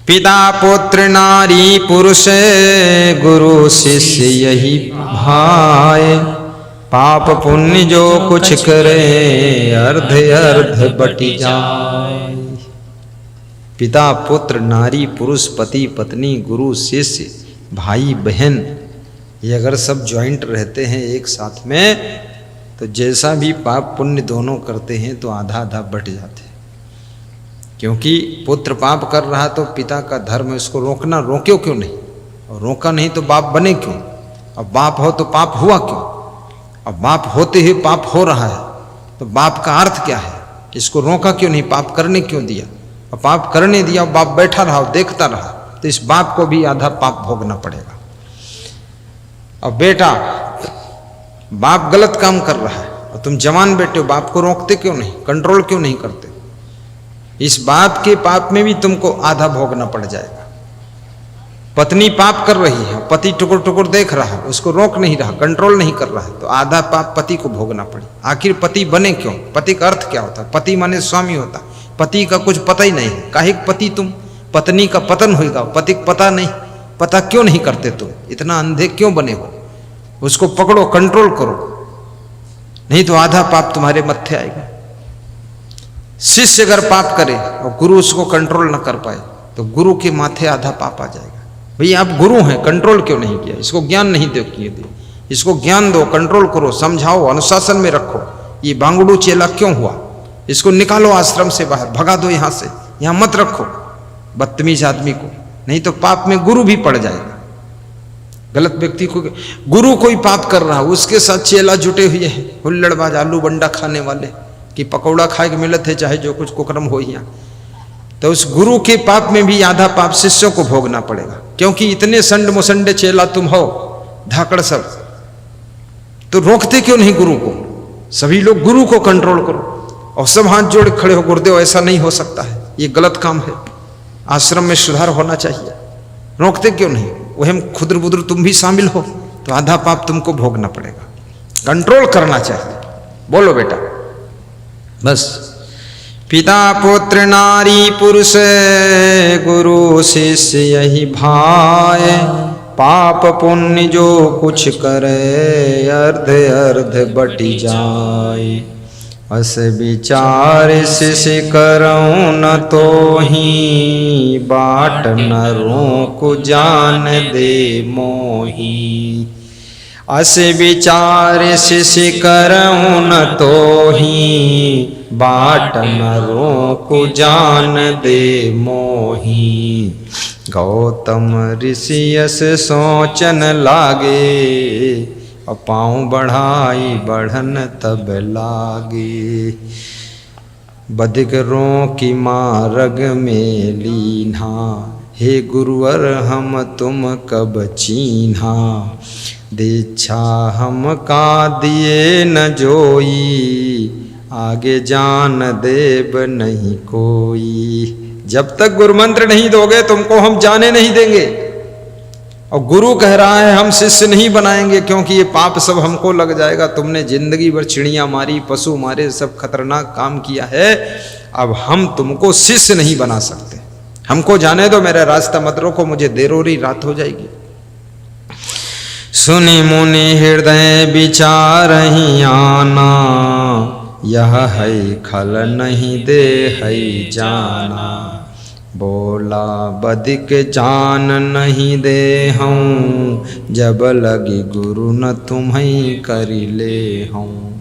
पिता पुत्र नारी पुरुष गुरु शिष्य यही भाई, पाप पुण्य जो कुछ करे अर्ध अर्ध बटी जाए। पिता पुत्र नारी पुरुष पति पत्नी गुरु शिष्य भाई बहन, ये अगर सब ज्वाइंट रहते हैं एक साथ में, तो जैसा भी पाप पुण्य दोनों करते हैं तो आधा आधा बट जाते हैं। क्योंकि पुत्र पाप कर रहा तो पिता का धर्म है उसको रोकना, रोक्यो क्यों नहीं? और रोका नहीं तो बाप बने क्यों? अब बाप हो तो पाप हुआ क्यों? अब बाप होते ही पाप हो रहा है तो बाप का अर्थ क्या है? इसको रोका क्यों नहीं? पाप करने क्यों दिया? और पाप करने दिया, बाप बैठा रहा देखता रहा, तो इस बाप को भी आधा पाप भोगना पड़ेगा। अब बेटा बाप गलत काम कर रहा है और तुम जवान बेटे हो, बाप को रोकते क्यों नहीं? कंट्रोल क्यों नहीं करते? इस बाप के पाप में भी तुमको आधा भोगना पड़ जाएगा। पत्नी पाप कर रही है, पति टुकुर टुकुर देख रहा है, उसको रोक नहीं रहा, कंट्रोल नहीं कर रहा है, तो आधा पाप पति को भोगना पड़े। आखिर पति बने क्यों? पति का अर्थ क्या होता है? पति माने स्वामी होता। पति का कुछ पता ही नहीं है, काहे पति तुम? पत्नी का पतन होगा, पति को पता नहीं। पता क्यों नहीं करते तुम? इतना अंधे क्यों बने हो? उसको पकड़ो, कंट्रोल करो, नहीं तो आधा पाप तुम्हारे मत्थे आएगा। शिष्य अगर पाप करे और गुरु उसको कंट्रोल न कर पाए तो गुरु के माथे आधा पाप आ जाएगा। भैया आप गुरु हैं, कंट्रोल क्यों नहीं किया? इसको ज्ञान नहीं दे किए, इसको ज्ञान दो, कंट्रोल करो, समझाओ, अनुशासन में रखो। ये बांगड़ू चेला क्यों हुआ? इसको निकालो आश्रम से बाहर, भगा दो यहाँ से, यहाँ मत रखो बदतमीज आदमी को, नहीं तो पाप में गुरु भी पड़ जाएगा। गलत व्यक्ति को, गुरु कोई पाप कर रहा है उसके साथ चेला जुटे हुए हैं, हुल्लड़बाज आलू बंडा खाने वाले कि पकौड़ा खाए के मिलत है, चाहे जो कुछ कुकर्म हो यहाँ, तो उस गुरु के पाप में भी आधा पाप शिष्यों को भोगना पड़ेगा। क्योंकि इतने संड मुसंडे चेला तुम हो, धाकड़ सब, तो रोकते क्यों नहीं गुरु को? सभी लोग गुरु को कंट्रोल करो और सब हाथ जोड़ खड़े हो, गुरुदेव ऐसा नहीं हो सकता है, ये गलत काम है, आश्रम में सुधार होना चाहिए। रोकते क्यों नहीं? वह खुदर बुदर तुम भी शामिल हो तो आधा पाप तुमको भोगना पड़ेगा। कंट्रोल करना चाहिए। बोलो बेटा बस। पिता पुत्र नारी पुरुष गुरु शिष्य यही भाई, पाप पुण्य जो कुछ करे अर्ध अर्ध बटी जाए। अस विचार शिष्य करऊँ न तो ही, बाट न रोक जान दे मोही। अस विचार शिष्य करऊँ न तो ही, बाट न रोक जान दे मोही। गौतम ऋषियस सोचन लागे, पाँव बढ़ाई बढ़न तब लागे। बदिकरों की मार्ग में लीन्हा, हे गुरुवर हम तुम कब चीन्हा। दीक्षा हम का दिए न जोई, आगे जान देव नहीं कोई। जब तक गुरु मंत्र नहीं दोगे तुमको हम जाने नहीं देंगे। और गुरु कह रहा है हम शिष्य नहीं बनाएंगे, क्योंकि ये पाप सब हमको लग जाएगा। तुमने जिंदगी भर चिड़िया मारी, पशु मारे, सब खतरनाक काम किया है, अब हम तुमको शिष्य नहीं बना सकते। हमको जाने दो, मेरा रास्ता मत रोको, मुझे देरोरी रात हो जाएगी। सुनि मुनि हृदय विचार ही आना, यह है खल नहीं दे है जाना। बोला बदिक जान नहीं दे हूँ, जब लगी गुरु न तुम्हें करी ले हूँ।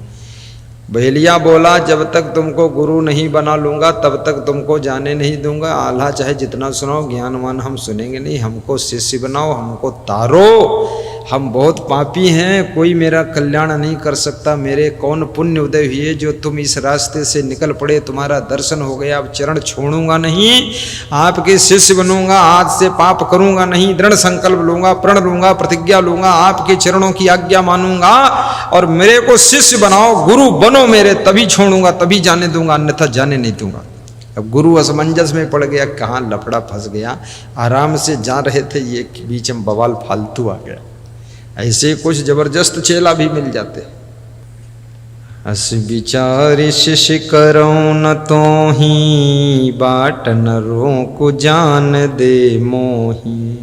बहेलिया बोला जब तक तुमको गुरु नहीं बना लूँगा तब तक तुमको जाने नहीं दूंगा। आल्हा चाहे जितना सुनाओ, ज्ञानवान हम सुनेंगे नहीं। हमको शिष्य बनाओ, हमको तारो। हम बहुत पापी हैं, कोई मेरा कल्याण नहीं कर सकता। मेरे कौन पुण्य उदय हुए जो तुम इस रास्ते से निकल पड़े, तुम्हारा दर्शन हो गया। अब चरण छोड़ूंगा नहीं, आपके शिष्य बनूंगा। आज से पाप करूंगा नहीं, दृढ़ संकल्प लूंगा, प्रण लूंगा, प्रतिज्ञा लूंगा, आपके चरणों की आज्ञा मानूंगा। और मेरे को शिष्य बनाओ, गुरु बनो मेरे, तभी छोड़ूंगा, तभी जाने दूंगा, अन्यथा जाने नहीं दूंगा। अब गुरु असमंजस में पड़ गया, कहाँ लफड़ा फंस गया। आराम से जा रहे थे, ये बीच में बवाल फालतू आ गया। ऐसे कुछ जबरदस्त चेला भी मिल जाते। अस विचारि शिष्य करो न तो ही बाट नरों को जान दे मोही।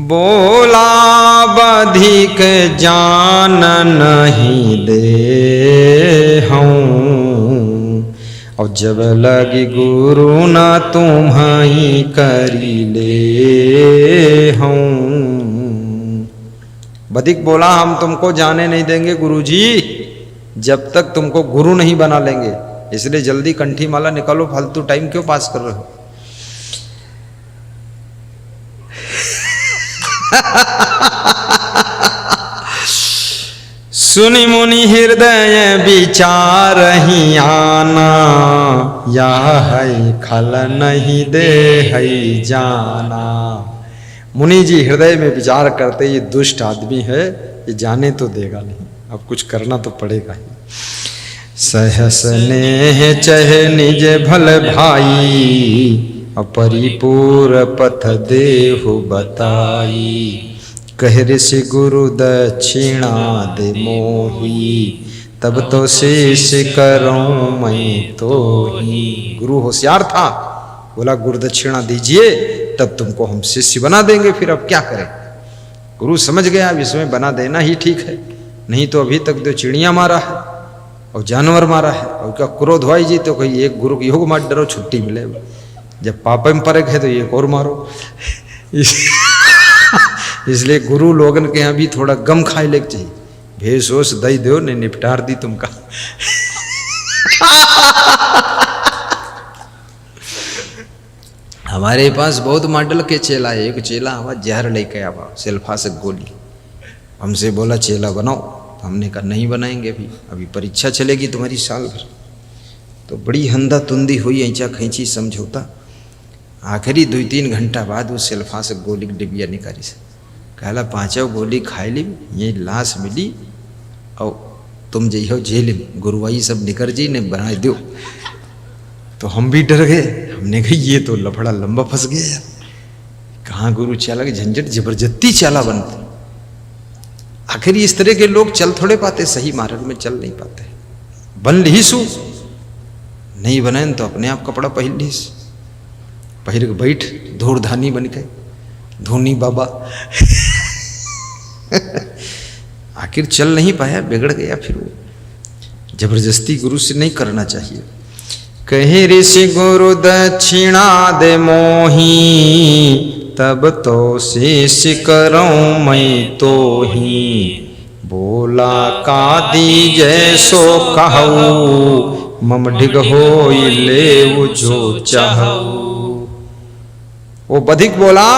बोला बधिक जान नहीं दे हूँ, और जब लगी गुरु न तुम्हारी करी ले हूँ। बधिक बोला हम तुमको जाने नहीं देंगे गुरुजी जब तक तुमको गुरु नहीं बना लेंगे, इसलिए जल्दी कंठी माला निकालो, फालतू टाइम क्यों पास कर रहे हो। सुनि मुनि हृदय विचार ही आना, या है खल नहीं दे है जाना। मुनि जी हृदय में विचार करते ये दुष्ट आदमी है, ये जाने तो देगा नहीं, अब कुछ करना तो पड़ेगा ही। सहस नेह चह निज भल भाई, अपरिपूर पथ देहु बताई। कह ऋषि गुरु दक्षिणा दे मोही, तब तो शेष करूं मैं तो ही। गुरु होशियार था, बोला गुरु दक्षिणा दीजिए तब तुमको हम शिष्य बना देंगे, फिर अब क्या करें। गुरु समझ गया अब इसमें बना देना ही ठीक है, नहीं तो अभी तक तो चिड़िया मारा है और जानवर मारा है, और क्या क्रोध हुआ जी तो कोई एक गुरु योग मार डरो छुट्टी मिले, जब पापा में परक है तो एक और मारो। इसलिए गुरु लोगन के यहाँ भी थोड़ा गम खाए लेके चाहिए, भेष होश दई दो ने निपटार दी तुमका। हमारे पास बहुत मॉडल के चेला है, एक चेला आवा जहर लेके आवा सेल्फा से गोली, हमसे बोला चेला बनाओ, तो हमने कहा नहीं बनाएंगे, अभी परीक्षा चलेगी तुम्हारी साल भर। तो बड़ी हंदा तुंदी हुई, ऐचा खींची समझौता। आखिरी 2-3 घंटा बाद वो सेल्फा से गोली की डिबिया निकाली से कहला 5 गोली खाई ली, ये लाश मिली और तुम जइहो जेल में, गुरुवाई सब निकर जी ने बना दो। तो हम भी डर गए, हमने कहा ये तो लफड़ा लंबा फंस गया यार, कहाँ गुरु चाला की झंझट जबरदस्ती चाला बनते। आखिर इस तरह के लोग चल थोड़े पाते, सही मार्ग में चल नहीं पाते। बन ली सु नहीं बने तो अपने आप कपड़ा पहन ली, पहिर के बैठ धूर्धानी बन के धोनी बाबा। आखिर चल नहीं पाया, बिगड़ गया। फिर वो जबरदस्ती गुरु से नहीं करना चाहिए। कहे ऋषि गुरु दक्षिणा दे मोही, तब तो शेष करूं मैं तो ही। बोला का दीजै सो कहू, मम ढिग होई लेऊ जो चाहू। वो बधिक बोला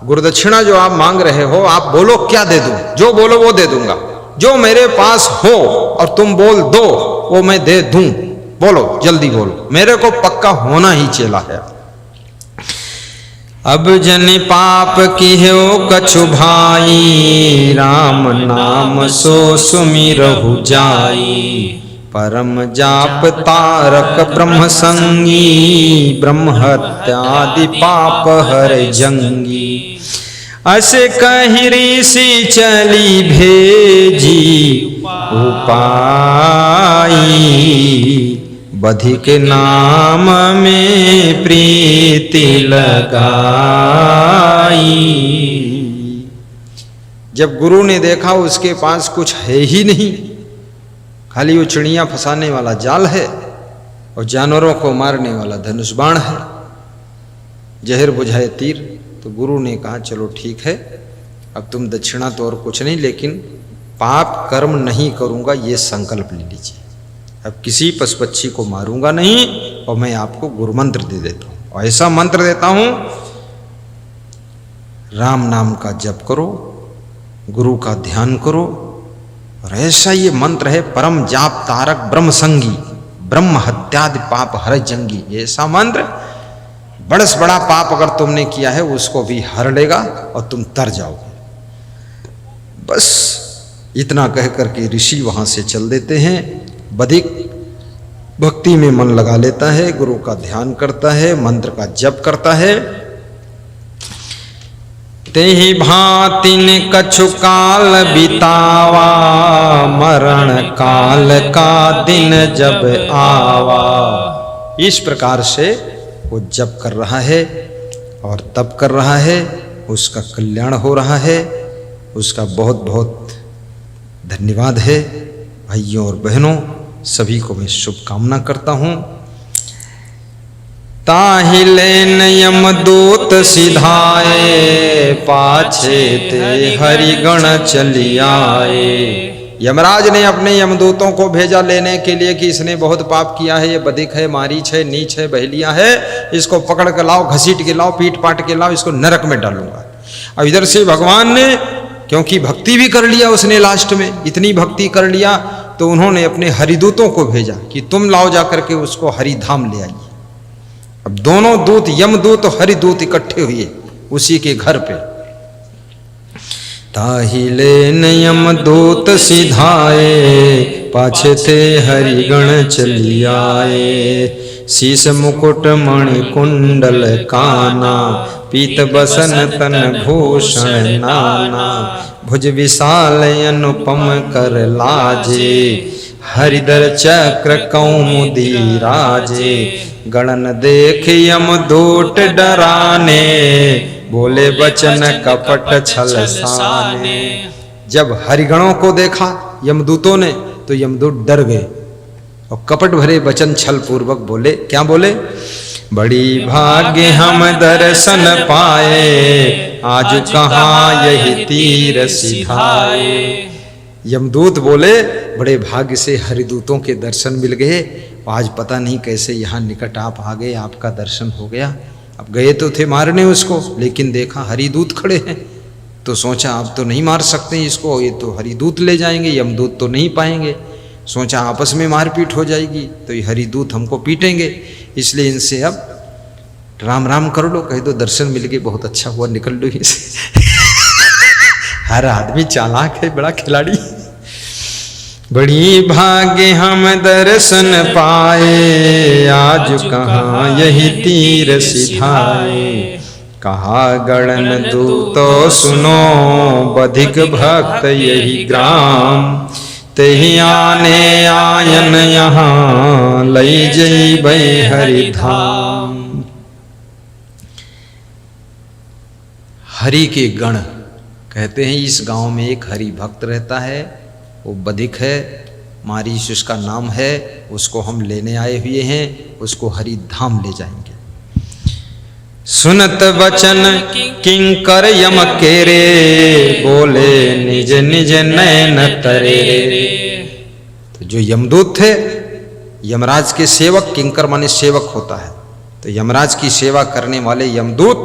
गुरुदक्षिणा जो आप मांग रहे हो, आप बोलो क्या दे दूं, जो बोलो वो दे दूंगा, जो मेरे पास हो और तुम बोल दो वो मैं दे दूं। बोलो जल्दी बोलो, मेरे को पक्का होना ही चेला है। अब जन पाप की हो कछु भाई, राम नाम सो सुमिरहु जाई। परम जाप तारक ब्रह्म संगी, ब्रह्म हत्यादि पाप हर जंगी। अस कहि ऋषि चली भेजी उपाई, बधिक नाम में प्रीति लगाई। जब गुरु ने देखा उसके पास कुछ है ही नहीं, खाली वो चिड़िया फंसाने वाला जाल है और जानवरों को मारने वाला धनुष बाण है, जहर बुझाए तीर, तो गुरु ने कहा चलो ठीक है, अब तुम दक्षिणा तो और कुछ नहीं, लेकिन पाप कर्म नहीं करूंगा ये संकल्प ले लीजिए। अब किसी पशु पक्षी को मारूंगा नहीं और मैं आपको गुरु मंत्र दे देता हूं, और ऐसा मंत्र देता हूं राम नाम का जप करो, गुरु का ध्यान करो। और ऐसा ये मंत्र है परम जाप तारक ब्रह्म संगी, ब्रह्म हत्यादि पाप हर जंगी। ऐसा मंत्र बड़ा से बड़ा पाप अगर तुमने किया है उसको भी हर लेगा और तुम तर जाओगे। बस इतना कह करके ऋषि वहां से चल देते हैं। बधिक भक्ति में मन लगा लेता है, गुरु का ध्यान करता है, मंत्र का जप करता है। तेहि भांतिन कछु काल बितावा, मरण काल का दिन जब आवा। इस प्रकार से वो जप कर रहा है और तप कर रहा है, उसका कल्याण हो रहा है। उसका बहुत बहुत धन्यवाद है। भाइयों और बहनों, सभी को मैं शुभकामना करता हूँ। ताहि लेन यमदूत सिधाए, पाछे ते हरिगण चली आए। यमराज ने अपने यमदूतों को भेजा लेने के लिए कि इसने बहुत पाप किया है, ये बधिक है, मारीच है, नीच है, बहलिया है, इसको पकड़ के लाओ, घसीट के लाओ, पीट पाट के लाओ, इसको नरक में डालूंगा। अब इधर से भगवान ने, क्योंकि भक्ति भी कर लिया उसने, लास्ट में इतनी भक्ति कर लिया तो उन्होंने अपने हरिदूतों को भेजा कि तुम लाओ जाकर के उसको हरिधाम ले आइए। अब दोनों दूत, यमदूत और हरिदूत इकट्ठे हुए उसी के घर पे। ताहि लेन यमदूत सिधाए, पाछे थे हरिगण चली आए। शीस मुकुट मणि कुंडल काना, पीत बसन तन भूषण नाना। भुज विशाल अनुपम कर लाजे, हरिदर चक्र कौमुदी राजे। गणन देख यमदूत डराने, बोले बचन कपट छल साने। जब हरिगणों को देखा यमदूतों ने तो यमदूत डर गए और कपट भरे वचन छल पूर्वक बोले। क्या बोले? बड़ी भाग्य हम दर्शन पाए, आज कहाँ यही तीर सिधाए। यमदूत बोले, बड़े भाग्य से हरिदूतों के दर्शन मिल गए, आज पता नहीं कैसे यहाँ निकट आप आ गए, आपका दर्शन हो गया। अब गए तो थे मारने उसको, लेकिन देखा हरिदूत खड़े हैं तो सोचा अब तो नहीं मार सकते इसको, ये तो हरिदूत ले जाएंगे, यमदूत तो नहीं पाएंगे। सोचा आपस में मारपीट हो जाएगी तो ये हरिदूत हमको पीटेंगे, इसलिए इनसे अब राम राम कर लो, कह दो दर्शन मिल गए, बहुत अच्छा हुआ, निकल लो इसे। हर आदमी चालाक है, बड़ा खिलाड़ी। बड़ी भाग्य हम दर्शन पाए, आज कहाँ यही तीर सिधाए। कहा गणन दूतो सुनो, बधिक भक्त यही ग्राम। तेहि आने आयन यहाँ, लई जइबै हरिधाम। हरि के गण कहते हैं, इस गांव में एक हरि भक्त रहता है, वो बधिक है, मारीच उसका नाम है, उसको हम लेने आए हुए हैं, उसको हरिधाम ले जाएंगे। सुनत वचन किंकर यम केरे, बोले निज निज नयन तरे। तो जो यमदूत थे, यमराज के सेवक, किंकर माने सेवक होता है, तो यमराज की सेवा करने वाले यमदूत